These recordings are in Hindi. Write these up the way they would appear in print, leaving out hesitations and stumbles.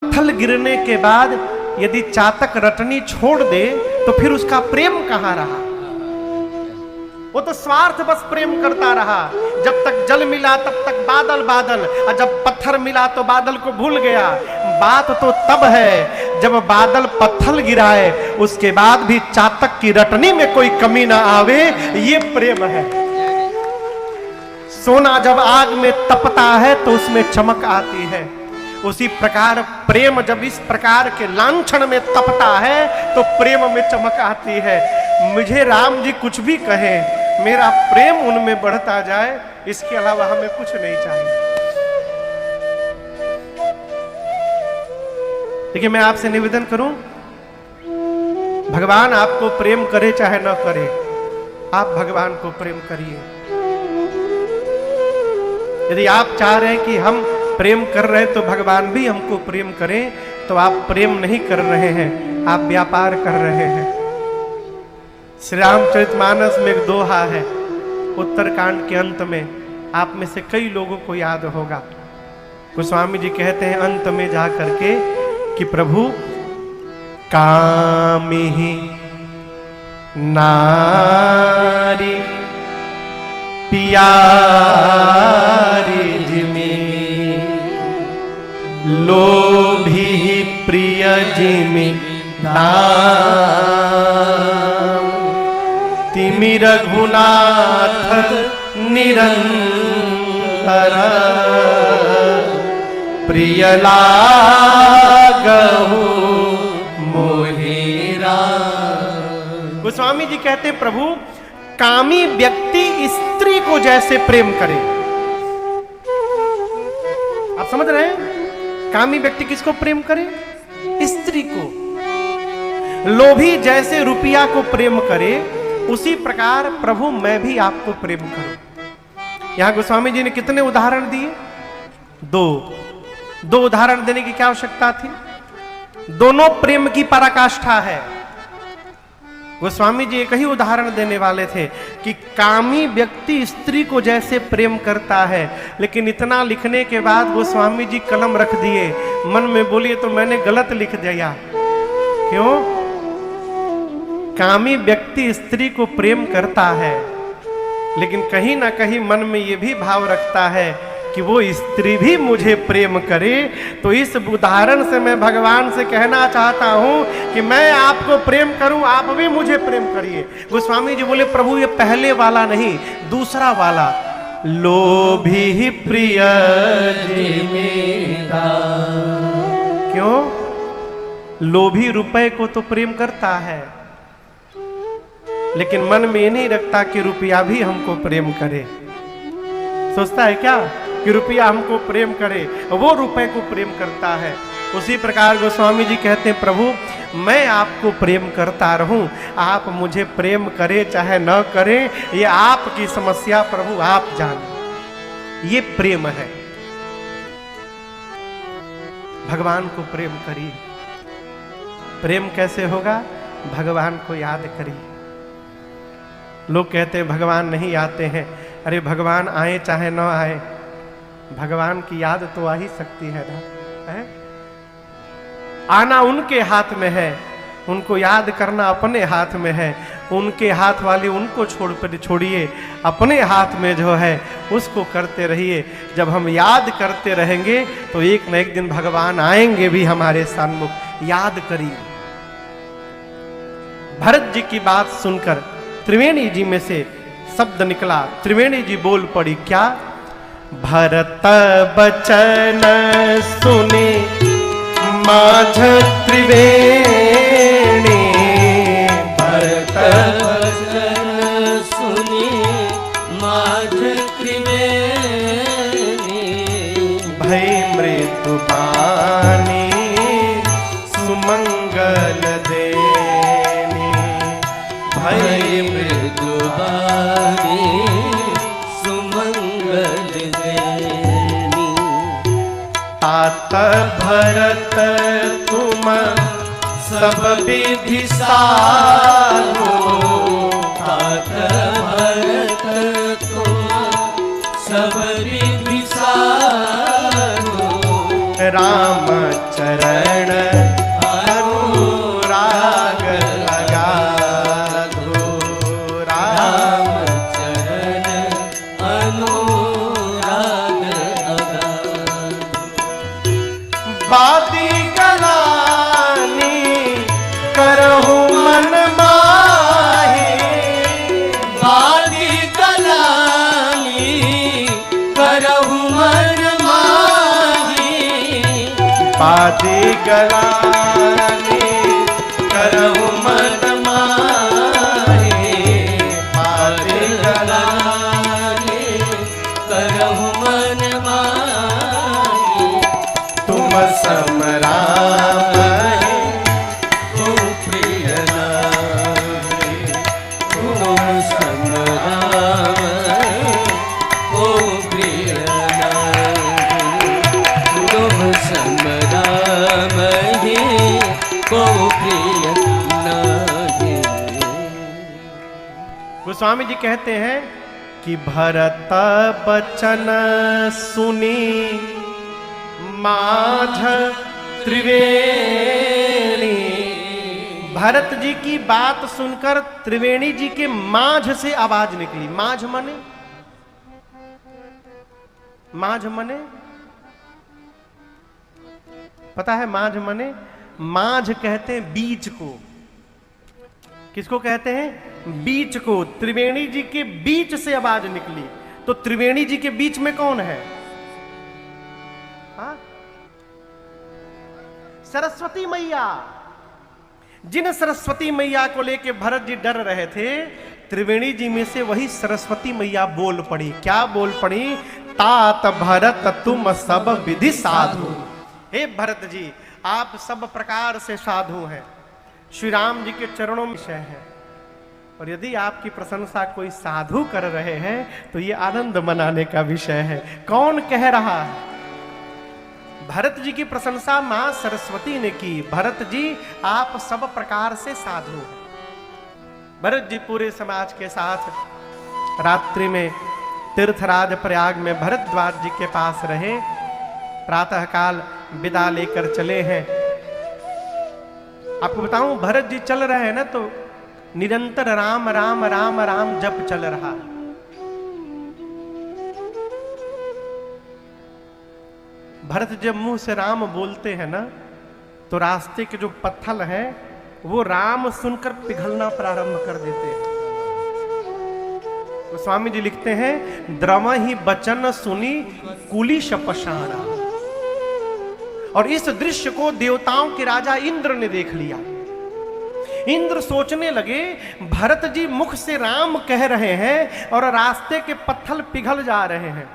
पत्थर गिरने के बाद यदि चातक रटनी छोड़ दे तो फिर उसका प्रेम कहां रहा? वो तो स्वार्थ बस प्रेम करता रहा। जब तक जल मिला तब तक बादल बादल, और जब पत्थर मिला तो बादल को भूल गया। बात तो तब है जब बादल पत्थर गिराए, उसके बाद भी चातक की रटनी में कोई कमी ना आवे, ये प्रेम है। सोना जब आग में तपता है तो उसमें चमक आती है, उसी प्रकार प्रेम जब इस प्रकार के लांछन में तपता है तो प्रेम में चमक आती है। मुझे राम जी कुछ भी कहें, मेरा प्रेम उनमें बढ़ता जाए, इसके अलावा हमें कुछ नहीं चाहिए। देखिए, मैं आपसे निवेदन करूं, भगवान आपको प्रेम करे चाहे ना करे, आप भगवान को प्रेम करिए। यदि आप चाह रहे हैं कि हम प्रेम कर रहे हैं तो भगवान भी हमको प्रेम करें, तो आप प्रेम नहीं कर रहे हैं, आप व्यापार कर रहे हैं। श्री रामचरितमानस में एक दोहा है, उत्तरकांड के अंत में, आप में से कई लोगों को याद होगा। गोस्वामी जी कहते हैं अंत में जा करके कि प्रभु कामिहि नारी पियारी जिमि लोभी प्रिय जिमि तिमि रघुनाथ निरंतर प्रिय लागहु मोहि राम। गोस्वामी जी कहते प्रभु कामी व्यक्ति स्त्री को जैसे प्रेम करे। आप समझ रहे हैं? कामी व्यक्ति किसको प्रेम करे? स्त्री को। लोभी जैसे रुपया को प्रेम करे, उसी प्रकार प्रभु मैं भी आपको प्रेम करूं। यहां गोस्वामी जी ने कितने उदाहरण दिए? दो उदाहरण देने की क्या आवश्यकता थी? दोनों प्रेम की पराकाष्ठा है। गोस्वामी जी एक ही उदाहरण देने वाले थे कि कामी व्यक्ति स्त्री को जैसे प्रेम करता है, लेकिन इतना लिखने के बाद गोस्वामी जी कलम रख दिए, मन में बोलिए तो मैंने गलत लिख दिया। क्यों? कामी व्यक्ति स्त्री को प्रेम करता है, लेकिन कहीं ना कहीं मन में यह भी भाव रखता है कि वो स्त्री भी मुझे प्रेम करे। तो इस उदाहरण से मैं भगवान से कहना चाहता हूं कि मैं आपको प्रेम करूं, आप भी मुझे प्रेम करिए। गोस्वामी जी बोले प्रभु ये पहले वाला नहीं, दूसरा वाला, लोभी प्रिय जिमिता। क्यों? लोभी रुपए को तो प्रेम करता है, लेकिन मन में ये नहीं रखता कि रुपया भी हमको प्रेम करे। सोचता है क्या कि रुपया हमको प्रेम करे, वो रुपए को प्रेम करता है। उसी प्रकार गोस्वामी जी कहते हैं प्रभु मैं आपको प्रेम करता रहूं, आप मुझे प्रेम करे चाहे न करे, ये आपकी समस्या प्रभु आप जाने। ये प्रेम है। भगवान को प्रेम करिए। प्रेम कैसे होगा? भगवान को याद करिए। लोग कहते हैं भगवान नहीं आते हैं। अरे भगवान आए चाहे न आए, भगवान की याद तो आ ही सकती है ना, है? आना उनके हाथ में है, उनको याद करना अपने हाथ में है। उनके हाथ वाली उनको छोड़िए, अपने हाथ में जो है उसको करते रहिए। जब हम याद करते रहेंगे तो एक न एक दिन भगवान आएंगे भी हमारे सन्मुख। याद करिए। भरत जी की बात सुनकर त्रिवेणी जी में से शब्द निकला। त्रिवेणी जी बोल पड़ी, क्या? भरत बचन सुने माझ त्रिवेणी, भरत बचन सुने माझ त्रिवेणी, भय मृत्यु बानी सुमंगल देनी, भय मृत्यु बानी सुमंगल देनी। तात भरत तुम सब विधि साधो, तात भरत तुम सब विधि साधो, राम चरण अनुराग अगाधो, राम चरण अनुराग अगाधो। बादी गलानी करहु मन माही, बादी गलानी करहु मन माही, बादी गलानी करहु मन माही, बादी गलानी करहु मन माही। तुम सम राम तुम प्रिय नारी, तुम सम राम ओ प्रिय नारी, तुम सम राम ही को प्रिय नारी। गोस्वामी जी कहते हैं कि भरत बचन सुनी माझ त्रिवेणी, भरत जी की बात सुनकर त्रिवेणी जी के माझ से आवाज निकली। माझ मने, माझ मने पता है? माझ मने, माझ कहते हैं बीच को। किसको कहते हैं? बीच को। त्रिवेणी जी के बीच से आवाज निकली। तो त्रिवेणी जी के बीच में कौन है? हाँ? सरस्वती मैया। जिन सरस्वती मैया को लेके भरत जी डर रहे थे, त्रिवेणी जी में से वही सरस्वती मैया बोल पड़ी। क्या बोल पड़ी? तात भरत तुम सब विधि साधु। हे भरत जी, आप सब प्रकार से साधु हैं, श्री राम जी के चरणों में विषय है। और यदि आपकी प्रशंसा कोई साधु कर रहे हैं तो ये आनंद मनाने का विषय है। कौन कह रहा है? भरत जी की प्रशंसा मां सरस्वती ने की। भरत जी, आप सब प्रकार से साधु हैं। भरत जी पूरे समाज के साथ रात्रि में तीर्थराज प्रयाग में भरद्वाज जी के पास रहे। प्रातःकाल विदा लेकर चले हैं। आपको बताऊं, भरत जी चल रहे हैं ना, तो निरंतर राम राम राम राम जप चल रहा है। भरत जब मुंह से राम बोलते हैं ना, तो रास्ते के जो पत्थर हैं वो राम सुनकर पिघलना प्रारंभ कर देते हैं। तो स्वामी जी लिखते हैं, द्रव ही बचन सुनी कुली शपशाना। और इस दृश्य को देवताओं के राजा इंद्र ने देख लिया। इंद्र सोचने लगे, भरत जी मुख से राम कह रहे हैं और रास्ते के पत्थर पिघल जा रहे हैं।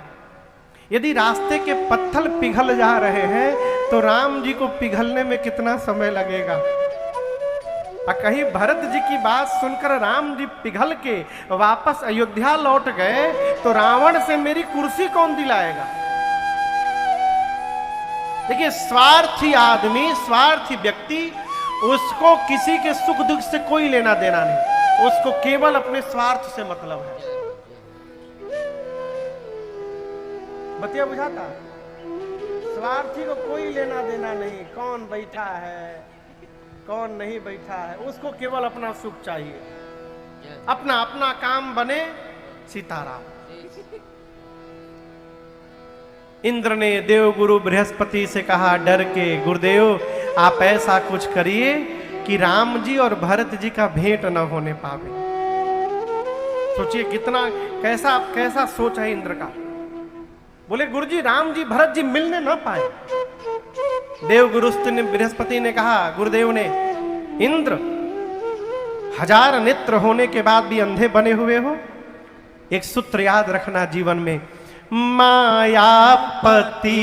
यदि रास्ते के पत्थर पिघल जा रहे हैं तो राम जी को पिघलने में कितना समय लगेगा? और कहीं भरत जी की बात सुनकर राम जी पिघल के वापस अयोध्या लौट गए तो रावण से मेरी कुर्सी कौन दिलाएगा? देखिए, स्वार्थी आदमी, स्वार्थी व्यक्ति, उसको किसी के सुख दुख से कोई लेना देना नहीं। उसको केवल अपने स्वार्थ से मतलब है। बतिया बुझाता? स्वार्थी को कोई लेना देना नहीं, कौन बैठा है कौन नहीं बैठा है, उसको केवल अपना सुख चाहिए, अपना अपना काम बने, सीताराम। इंद्र ने देवगुरु बृहस्पति से कहा डर के, गुरुदेव आप ऐसा कुछ करिए कि राम जी और भरत जी का भेंट न होने पावे। सोचिए कितना कैसा सोच है इंद्र का। बोले गुरुजी, राम जी भरत जी मिलने न पाए। देवगुरु ने बृहस्पति ने कहा, गुरुदेव ने, इंद्र 1000 नेत्र होने के बाद भी अंधे बने हुए हो। एक सूत्र याद रखना जीवन में, मायापति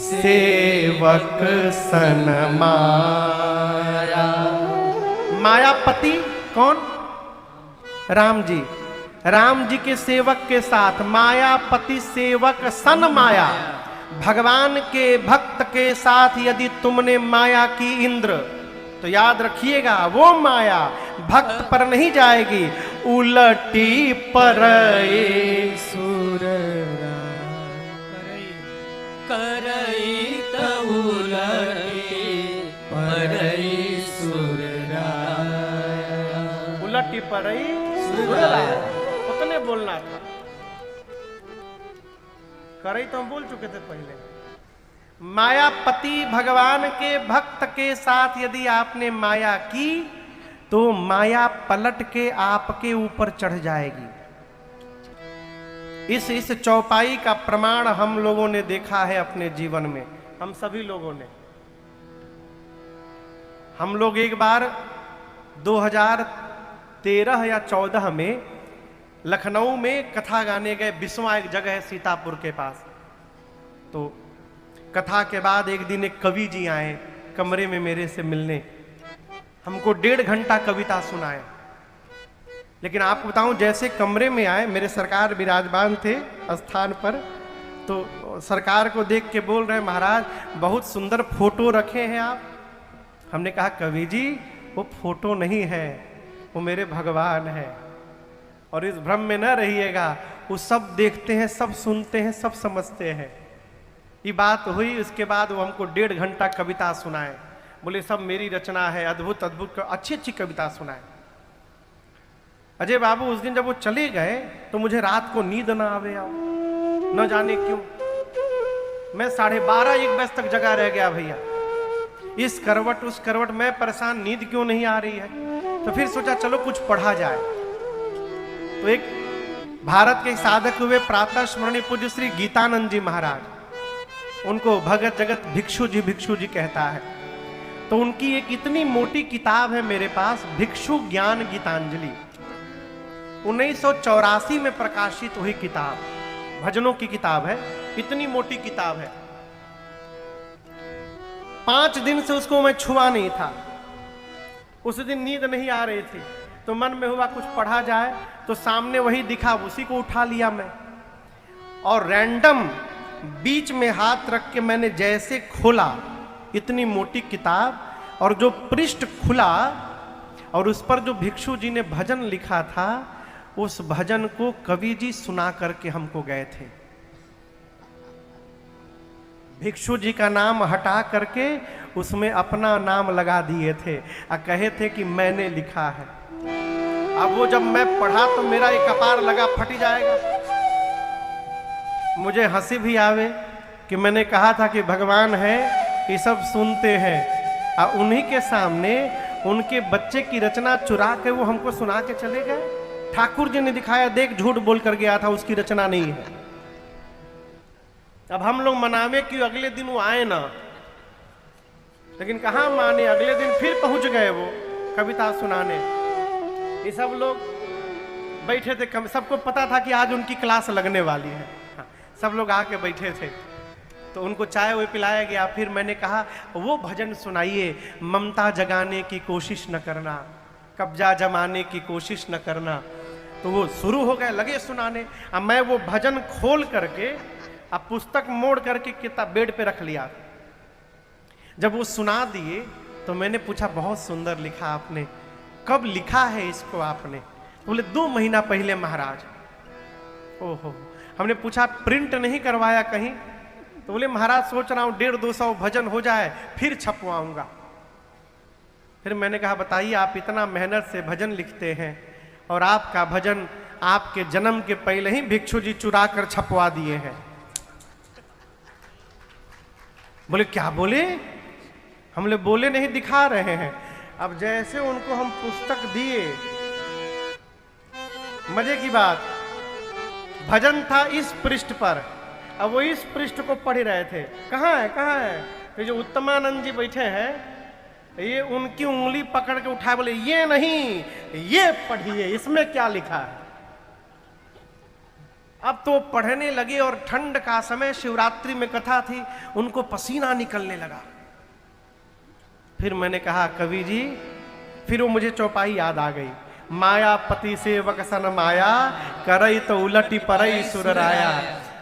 सेवक सन माया। मायापति कौन? राम जी। राम जी के सेवक के साथ मायापति सेवक सन माया। भगवान के भक्त के साथ यदि तुमने माया की इंद्र, तो याद रखिएगा वो माया भक्त पर नहीं जाएगी, उलटी पर सुर करई तब परई सुरराया। उलटी परई सुरराया, उतने बोलना था। करई तो हम बोल चुके थे पहले। मायापति भगवान के भक्त के साथ यदि आपने माया की तो माया पलट के आपके ऊपर चढ़ जाएगी। इस चौपाई का प्रमाण हम लोगों ने देखा है अपने जीवन में, हम सभी लोगों ने। हम लोग एक बार 2013 या 14 में लखनऊ में कथा गाने गए। बिस्वा एक जगह है सीतापुर के पास। तो कथा के बाद एक दिन एक कवि जी आए कमरे में मेरे से मिलने, हमको 1.5 घंटा कविता सुनाए। लेकिन आपको बताऊं, जैसे कमरे में आए, मेरे सरकार विराजमान थे स्थान पर, तो सरकार को देख के बोल रहे महाराज बहुत सुंदर फोटो रखे हैं आप। हमने कहा कवि जी वो फोटो नहीं है, वो मेरे भगवान है। और इस भ्रम में न रहिएगा, वो सब देखते हैं, सब सुनते हैं, सब समझते हैं। ये बात हुई। उसके बाद वो हमको 1.5 घंटा कविता सुनाए। बोले सब मेरी रचना है, अद्भुत अद्भुत अच्छी अच्छी कविता सुनाए। अजय बाबू उस दिन जब वो चले गए तो मुझे रात को नींद ना आवे आओ, न जाने क्यों। मैं 12:30-1 बजे तक जगा रह गया भैया, इस करवट उस करवट। मैं परेशान, नींद क्यों नहीं आ रही है। तो फिर सोचा चलो कुछ पढ़ा जाए। तो एक भारत के साधक हुए प्रातः स्मरणीय पूज्य श्री गीतानंद जी महाराज, उनको भगत जगत भिक्षु जी कहता है। तो उनकी एक इतनी मोटी किताब है मेरे पास, भिक्षु ज्ञान गीतांजलि, 1984 में प्रकाशित हुई किताब, भजनों की किताब है, इतनी मोटी किताब है। 5 दिन से उसको मैं छुआ नहीं था। उस दिन नींद नहीं आ रही थी तो मन में हुआ कुछ पढ़ा जाए, तो सामने वही दिखा, उसी को उठा लिया मैं। और रैंडम बीच में हाथ रख के मैंने जैसे खोला, इतनी मोटी किताब, और जो पृष्ठ खुला और उस पर जो भिक्षु जी ने भजन लिखा था, उस भजन को कवि जी सुना करके हमको गए थे। भिक्षु जी का नाम हटा करके उसमें अपना नाम लगा दिए थे और कहे थे कि मैंने लिखा है। अब वो जब मैं पढ़ा तो मेरा एक कपार लगा फट जाएगा। मुझे हंसी भी आवे कि मैंने कहा था कि भगवान है, ये सब सुनते हैं, और उन्हीं के सामने उनके बच्चे की रचना चुरा के वो हमको सुना के चले गए। ठाकुर जी ने दिखाया, देख झूठ बोल कर गया था, उसकी रचना नहीं है। अब हम लोग मनावे कि अगले दिन वो आए ना, लेकिन कहां माने, अगले दिन फिर पहुंच गए वो कविता सुनाने। ये सब लोग बैठे थे, सबको पता था कि आज उनकी क्लास लगने वाली है। सब लोग आके बैठे थे, तो उनको चाय वो पिलाया गया। फिर मैंने कहा वो भजन सुनाइए, ममता जगाने की कोशिश न करना, कब्जा जमाने की कोशिश न करना। तो वो शुरू हो गए, लगे सुनाने। अब मैं वो भजन खोल करके, अब पुस्तक मोड़ करके किताब बेड पे रख लिया। जब वो सुना दिए तो मैंने पूछा बहुत सुंदर लिखा आपने, कब लिखा है इसको आपने? बोले 2 महीना पहले महाराज। ओहो, हमने पूछा प्रिंट नहीं करवाया कहीं? तो बोले महाराज सोच रहा हूं 150-200 भजन हो जाए फिर छपवाऊंगा। फिर मैंने कहा बताइए, आप इतना मेहनत से भजन लिखते हैं और आपका भजन आपके जन्म के पहले ही भिक्षु जी चुरा कर छपवा दिए हैं। बोले क्या बोले? हमने बोले नहीं, दिखा रहे हैं। अब जैसे उनको हम पुस्तक दिए, मजे की बात, भजन था इस पृष्ठ पर, अब वो इस पृष्ठ को पढ़ रहे थे। कहाँ है कहाँ है? तो जो उत्तमानंद जी बैठे हैं, ये उनकी उंगली पकड़ के उठाए, बोले ये नहीं, ये पढ़िए, इसमें क्या लिखा है। अब तो पढ़ने लगे और ठंड का समय, शिवरात्रि में कथा थी, उनको पसीना निकलने लगा। फिर मैंने कहा कवि जी, फिर वो मुझे चौपाई याद आ गई, मायापति सेवक सन माया करई तो उलटी परई सुरराया।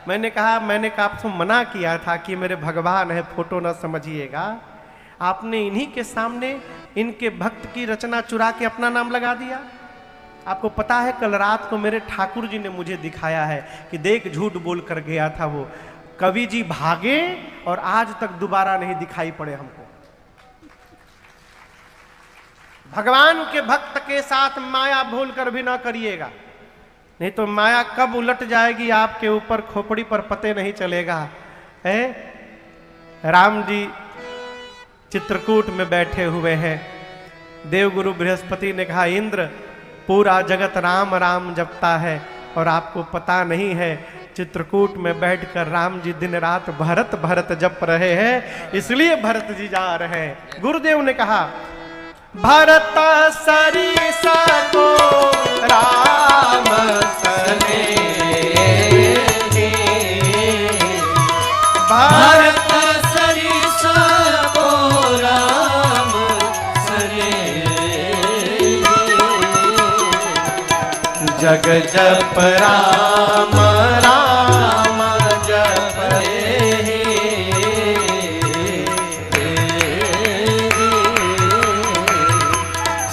मैंने कहा आपको मना किया था कि मेरे भगवान है, फोटो न समझिएगा। आपने इन्हीं के सामने इनके भक्त की रचना चुरा के अपना नाम लगा दिया। आपको पता है कल रात को मेरे ठाकुर जी ने मुझे दिखाया है कि देख झूठ बोल कर गया था वो। कवि जी भागे और आज तक दोबारा नहीं दिखाई पड़े हमको। भगवान के भक्त के साथ माया भूल कर भी ना करिएगा, नहीं तो माया कब उलट जाएगी आपके ऊपर खोपड़ी पर पते नहीं चलेगा। है राम जी चित्रकूट में बैठे हुए हैं। देवगुरु बृहस्पति ने कहा, इंद्र पूरा जगत राम राम जपता है और आपको पता नहीं है, चित्रकूट में बैठकर राम जी दिन रात भरत भरत जप रहे हैं, इसलिए भरत जी जा रहे हैं। गुरुदेव ने कहा, भरत सरिसा को राम सने, भरत सरिसा को राम सने, जग जप राम राम जप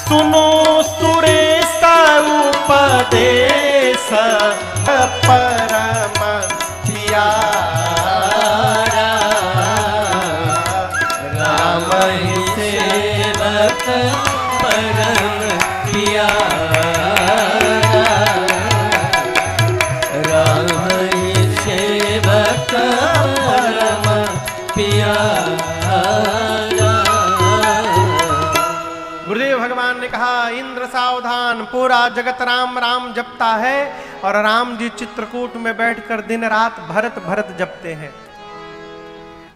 सुनो सुरेश उपदेश परम प्यारा, राम ही सेवक परम प्यारा, राम ही सेवक परम प्यारा। गुरुदेव भगवान ने कहा, इंद्र सावधान, पूरा जगत राम राम जपता है और राम जी चित्रकूट में बैठकर दिन रात भरत भरत जपते हैं।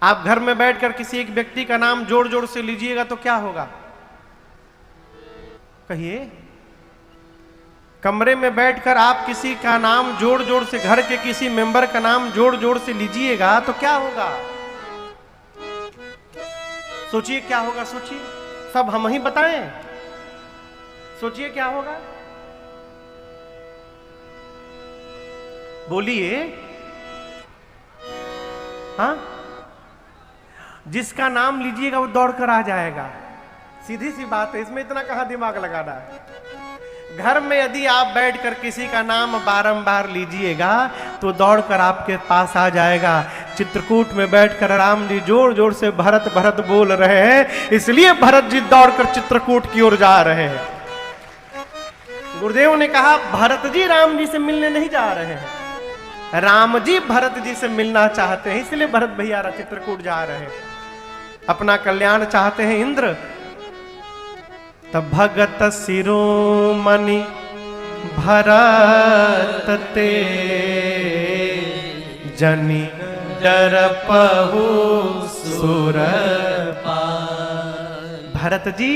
आप घर में बैठकर किसी एक व्यक्ति का नाम जोड़ जोड़ से लीजिएगा तो क्या होगा? कहिए। कमरे में बैठकर आप किसी का नाम जोड़ जोड़ से, घर के किसी मेंबर का नाम जोड़ जोड़ से लीजिएगा तो क्या होगा? सोचिए क्या होगा, सोचिए। सब हम ही बताएं? सोचिए क्या होगा, बोलिए। हाँ, जिसका नाम लीजिएगा वो दौड़कर आ जाएगा, सीधी सी बात है, इसमें इतना कहां दिमाग लगाना है। घर में यदि आप बैठकर किसी का नाम बारंबार लीजिएगा तो दौड़कर आपके पास आ जाएगा। चित्रकूट में बैठकर राम जी जोर जोर से भरत भरत बोल रहे हैं, इसलिए भरत जी दौड़कर चित्रकूट की ओर जा रहे हैं। गुरुदेव ने कहा, भरत जी राम जी से मिलने नहीं जा रहे हैं, राम जी भरत जी से मिलना चाहते हैं, इसलिए भरत भैया चित्रकूट जा रहे हैं, अपना कल्याण चाहते हैं। इंद्र तब भगत शिरोमणि भरत ते जनि डरपहु सुरपाल। भरत जी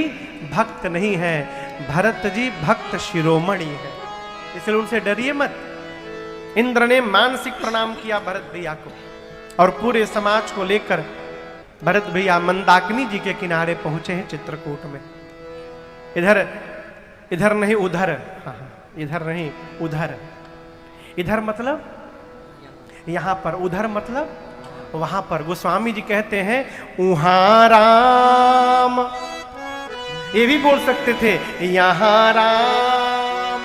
भक्त नहीं है, भरत जी भक्त शिरोमणि है, इसलिए उनसे डरिए मत। इंद्र ने मानसिक प्रणाम किया भरत भैया को और पूरे समाज को लेकर भरत भैया मंदाकिनी जी के किनारे पहुंचे हैं चित्रकूट में। इधर इधर नहीं उधर, हाँ इधर नहीं उधर, इधर मतलब यहां पर, उधर मतलब वहां पर। गोस्वामी जी कहते हैं उहां राम, ये भी बोल सकते थे यहां राम।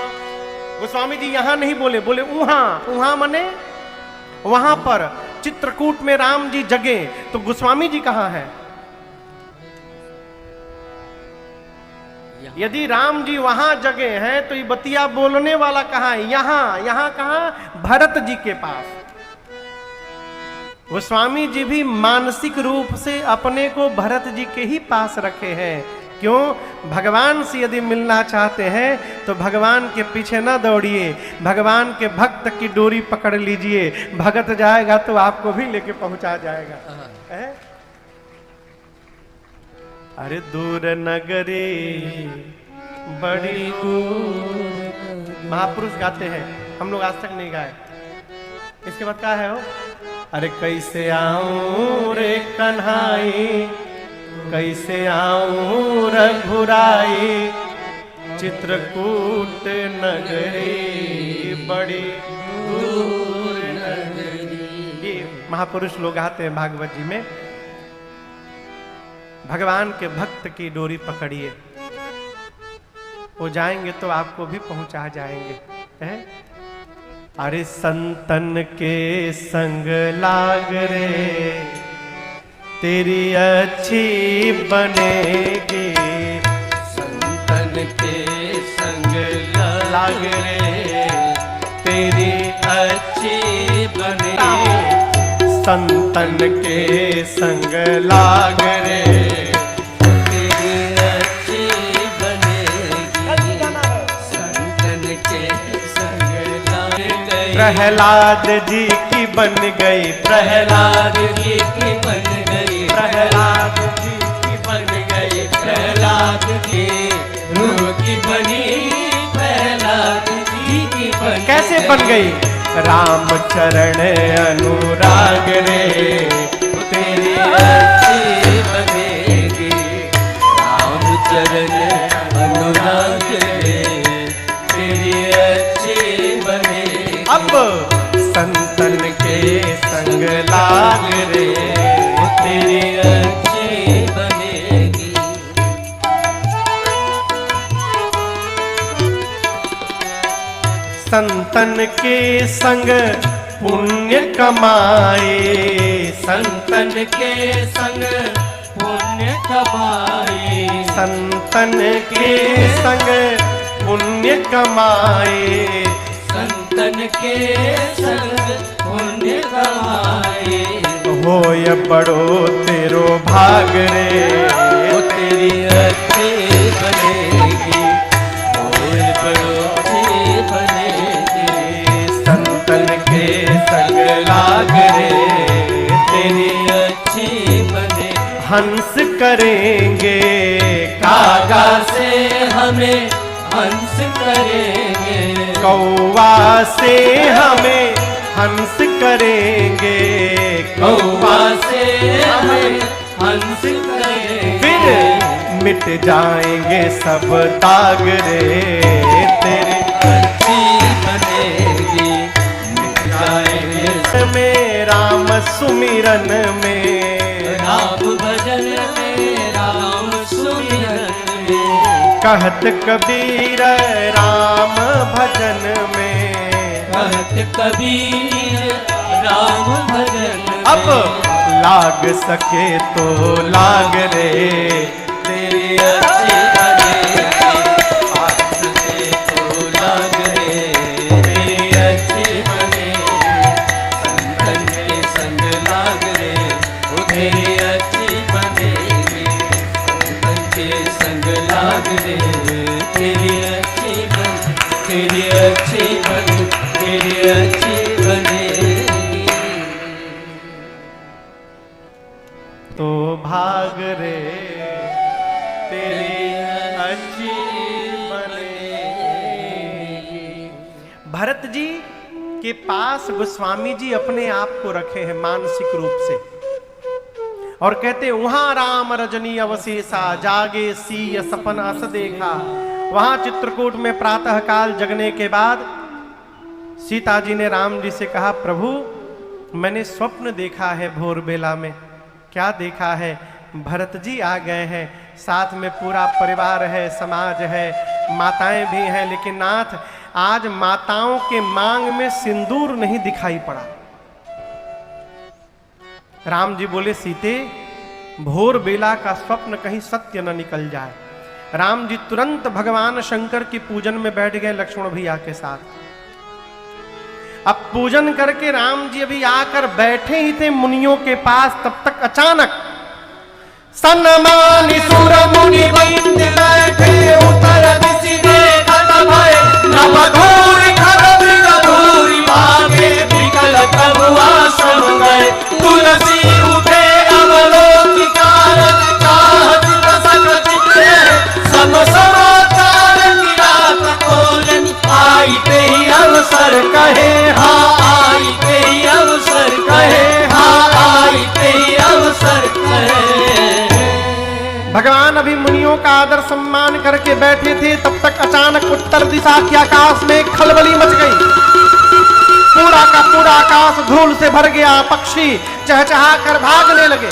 गोस्वामी जी यहां नहीं बोले, बोले उहां। उहां मने वहां पर। चित्रकूट में राम जी जगे तो गोस्वामी जी कहां है? यदि राम जी वहां जगे हैं तो ये बतिया बोलने वाला कहां है? यहां। यहां कहां? भरत जी के पास। गोस्वामी जी भी मानसिक रूप से अपने को भरत जी के ही पास रखे हैं। क्यों? भगवान से यदि मिलना चाहते हैं तो भगवान के पीछे ना दौड़िए, भगवान के भक्त की डोरी पकड़ लीजिए, भगत जाएगा तो आपको भी लेके पहुंचा जाएगा। है? अरे दूर नगरी बड़ी दूर, महापुरुष गाते हैं, हम लोग आज तक नहीं गाए। इसके बाद क्या है वो? अरे कैसे आऊं रे कन्हाई, कैसे आऊं रघुराई, चित्रकूट नगरी बड़ी दूर नगरी। ये महापुरुष लोग आते हैं भागवत जी में। भगवान के भक्त की डोरी पकड़िए, वो जाएंगे तो आपको भी पहुंचा जाएंगे। है? अरे संतन के संग लाग रे, तेरी अच्छी बनेगी। संतन के संग लाग रे, तेरी अच्छी बने। संतन के संग लाग रे, तेरी अच्छी बनेगी। संतन के संग लाग गई। प्रहलाद जी की बन गई, प्रहलाद जी की बन गई। प्रहलाद जी की बन गई। प्रहलाद की रूह की बनी। प्रहलाद जी की बन कैसे बन गई? राम चरण अनुराग रे, तेरी अच्छी बनेगी। राम चरण अनुराग रे, तेरी अच्छी बनेगी। अब संतन के संग लाग रे, तेरी अच्छी बनेगी। संतन के संग पुण्य कमाए, संतन के संग पुण्य कमाए। संतन के संग पुण्य कमाए। संतन के संग पुण्य कमाए। होय बड़ो तेरो भाग रे, वो तेरी अच्छी बनेगी। होय बड़ो अच्छी बनेगी। संतन के संग लाग रे, तेरी अच्छी बने। हंस करेंगे कागा से हमें हंस करेंगे। कौवा से हमें हंस करेंगे। कौवा से हमें हंस करेंगे। फिर मिट जाएंगे सब दाग रे, तेरे अच्छी बनेगी। मिट जाएंगे में राम सुमिरन में। राम भजन में। राम सुमिरन में। कहत कबीर राम भजन में। कहत कबीर राम भजन में। अब लाग सके तो लाग रे, तेरी अच्छी बनेगी। लाग सके तो लाग रे, तेरी अच्छी बनेगी। संतन के संग लाग रे, वो तेरी अच्छी बनेगी। संतन के संग लाग रे, तेरी अच्छी बन। तेरी अच्छी बन। तेरी अच्छी बनेगी। तो भाग रे, तेरी अच्छी बनेगी। भरत जी के पास गोस्वामी जी अपने आप को रखे हैं मानसिक रूप से, और कहते वहां राम रजनी अवशेषा, जागे सीय सपन अस देखा। वहां चित्रकूट में प्रातः काल जगने के बाद सीता जी ने राम जी से कहा, प्रभु मैंने स्वप्न देखा है भोर बेला में। क्या देखा है? भरत जी आ गए हैं, साथ में पूरा परिवार है, समाज है, माताएं भी हैं, लेकिन नाथ आज माताओं के मांग में सिंदूर नहीं दिखाई पड़ा। राम जी बोले, सीते भोर बेला का स्वप्न कहीं सत्य न निकल जाए। राम जी तुरंत भगवान शंकर की पूजन में बैठ गए लक्ष्मण भैया के साथ। अब पूजन करके राम जी अभी आकर बैठे ही थे मुनियों के पास, तब तक अचानक सन्मानी सुर मुनि वैद बैठे उतर दिशि देखत भय नभ घोर खरब गधूरी भागे विकल प्रभु आश्रम गए तुलसी उठे अवलोकि कारण चाहत प्रसन्न चित्ते सब समाचार की रात खोलन आईते ही अवसर कहे हाँ आईते ही अवसर कहे हाँ आईते ही अवसर कहे। भगवान अभी मुनियों का आदर सम्मान करके बैठे थे, तब तक अचानक उत्तर दिशा के आकाश में खलबली मच गई। पूरा का पूरा आकाश धूल से भर गया, पक्षी चहचहा कर भागने लगे।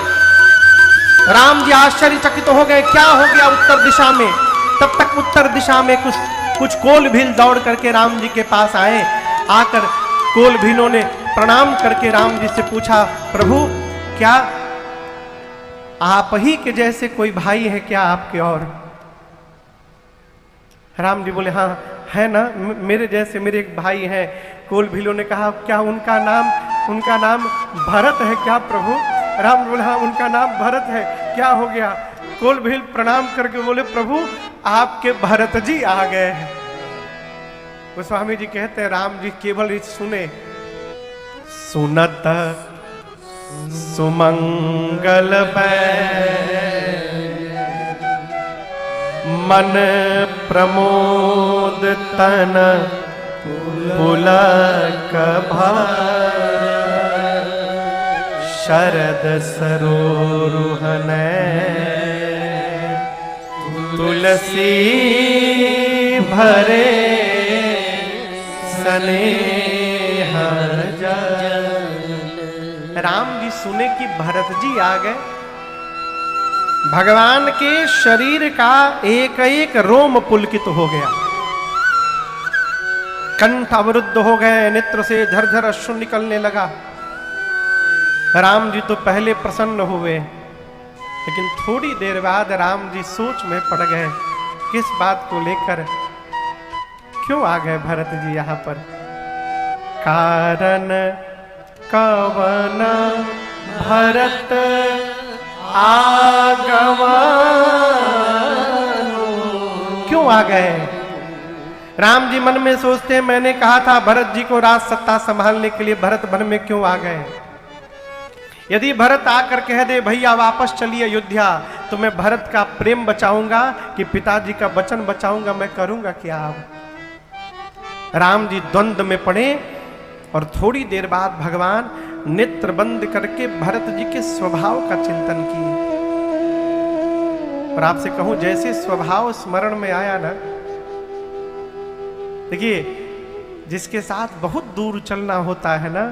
राम जी आश्चर्यचकित हो गए, क्या हो गया उत्तर दिशा में। तब तक उत्तर दिशा में कुछ कोल भील दौड़ करके राम जी के पास आए। आकर कोल भीलों ने प्रणाम करके राम जी से पूछा, प्रभु क्या आप ही के जैसे कोई भाई है क्या आपके? और राम जी बोले हाँ है ना, मेरे जैसे मेरे एक भाई हैं। कोल भीलों ने कहा क्या उनका नाम भरत है क्या प्रभु? राम बोले हाँ उनका नाम भरत है। क्या हो गया? कोल भील प्रणाम करके बोले प्रभु आपके भरत जी आ गए हैं। गोस्वामी जी कहते हैं राम जी केवल सुने, सुनत सुमंगल मन प्रमोद तन पुलक शरद सरोरुहन तुलसी भरे स्नेह राम जी सुने कि भरत जी आ गए। भगवान के शरीर का एक एक रोम पुलकित हो गया, कंठ अवरुद्ध हो गए, नेत्र से झरझर अश्रु निकलने लगा। राम जी तो पहले प्रसन्न हुए, लेकिन थोड़ी देर बाद राम जी सोच में पड़ गए किस बात को लेकर, क्यों आ गए भरत जी यहाँ पर? कारण कवन भरत आगमन, क्यों आ गए? राम जी मन में सोचते हैं मैंने कहा था भरत जी को राज सत्ता संभालने के लिए, भरत वन में क्यों आ गए? यदि भरत आकर कह दे भैया वापस चलिए अयोध्या, तो मैं भरत का प्रेम बचाऊंगा कि पिताजी का वचन बचाऊंगा, मैं करूंगा क्या? अब राम जी द्वंद्व में पड़े और थोड़ी देर बाद भगवान नेत्र बंद करके भरत जी के स्वभाव का चिंतन किए। और आपसे कहूं जैसे स्वभाव स्मरण में आया ना, देखिए जिसके साथ बहुत दूर चलना होता है ना,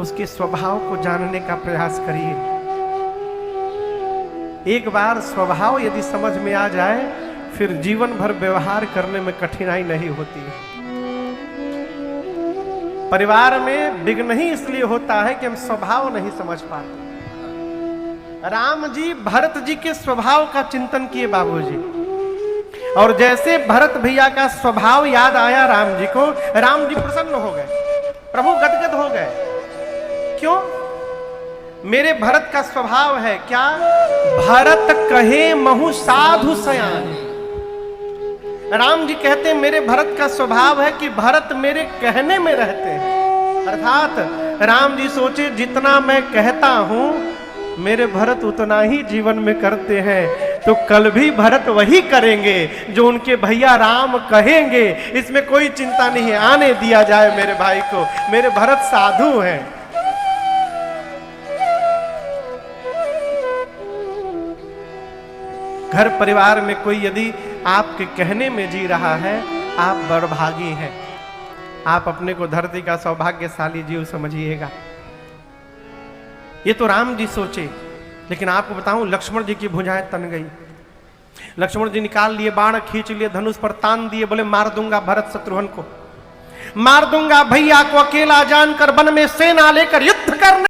उसके स्वभाव को जानने का प्रयास करिए। एक बार स्वभाव यदि समझ में आ जाए, फिर जीवन भर व्यवहार करने में कठिनाई नहीं होती है। परिवार में विघ्न ही इसलिए होता है कि हम स्वभाव नहीं समझ पाते। राम जी भरत जी के स्वभाव का चिंतन किए बाबूजी, और जैसे भरत भैया का स्वभाव याद आया राम जी को, राम जी प्रसन्न हो गए, प्रभु गदगद हो गए। क्यों? मेरे भरत का स्वभाव है क्या? भरत कहे महु साधु सयान। राम जी कहते हैं मेरे भरत का स्वभाव है कि भरत मेरे कहने में रहते हैं। अर्थात राम जी सोचे जितना मैं कहता हूं मेरे भरत उतना ही जीवन में करते हैं, तो कल भी भरत वही करेंगे जो उनके भैया राम कहेंगे। इसमें कोई चिंता नहीं है, आने दिया जाए मेरे भाई को, मेरे भरत साधु हैं। घर परिवार में कोई यदि आपके कहने में जी रहा है, आप बड़भागी हैं, आप अपने को धरती का सौभाग्यशाली जीव समझिएगा। ये तो राम जी सोचे, लेकिन आपको बताऊं लक्ष्मण जी की भुजाएं तन गई। लक्ष्मण जी निकाल लिए बाण, खींच लिए, धनुष पर तान दिए, बोले मार दूंगा भरत शत्रुघ्न को, मार दूंगा भैया को अकेला जानकर वन में सेना लेकर युद्ध करने